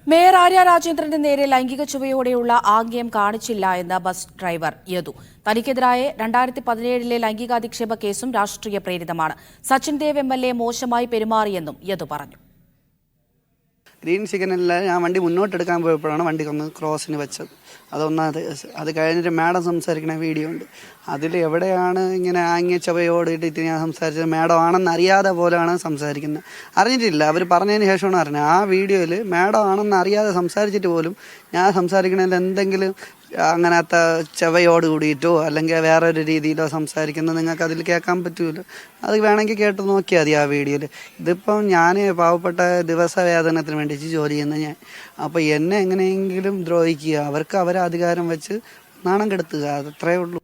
Mayor Arya രാജേന്ദ്രന് നേരെ ലൈംഗിക ചുവയോടെയുള്ള ആംഗ്യം കാണിച്ചില്ല എന്ന് ബസ് ഡ്രൈവർ യദു. തനിക്കെതിരായ 2017 ലൈംഗികാധിക്ഷേപ കേസും രാഷ്ട്രീയ പ്രേരിതമാണ്. സച്ചിൻ ദേവ് MLA മോശമായി പെരുമാറിയെന്നും യദു പറഞ്ഞു. ഗ്രീൻ സിഗ്നലിൽ ഞാൻ വണ്ടി മുന്നോട്ടെടുക്കാൻ പോയപ്പോഴാണ് വണ്ടി ഒന്ന് ക്രോസിന് വെച്ചത്. അത് കഴിഞ്ഞിട്ട് മാഡം സംസാരിക്കുന്ന വീഡിയോ ഉണ്ട്. അതിൽ എവിടെയാണ് ഇങ്ങനെ ആംഗ്യ ചവയോടിയിട്ട് ഞാൻ സംസാരിച്ചത് മാഡം ആണെന്ന് അറിയാതെ പോലെയാണ് സംസാരിക്കുന്നത്. അറിഞ്ഞിട്ടില്ല, അവർ പറഞ്ഞതിന് ശേഷമാണ് അറിഞ്ഞത്. ആ വീഡിയോയിൽ മാഡം ആണെന്ന് അറിയാതെ സംസാരിച്ചിട്ട് പോലും ഞാൻ സംസാരിക്കുന്നതിൽ എന്തെങ്കിലും അങ്ങനത്തെ ചെവയോട് കൂടിയിട്ടോ അല്ലെങ്കിൽ വേറൊരു രീതിയിലോ സംസാരിക്കുന്നത് നിങ്ങൾക്ക് അതിൽ കേൾക്കാൻ പറ്റുമല്ലോ. അത് വേണമെങ്കിൽ കേട്ട് നോക്കിയാൽ മതി ആ വീഡിയോയിൽ. ഇതിപ്പം ഞാൻ പാവപ്പെട്ട ദിവസവേതനത്തിന് വേണ്ടി ജോലി ചെയ്യുന്ന ഞാൻ. അപ്പോൾ എന്നെ എങ്ങനെയെങ്കിലും ദ്രോഹിക്കുക, അവർക്ക് അവരെ അധികാരം വെച്ച് നാണം കെടുത്തുക, അതത്രേ ഉള്ളൂ.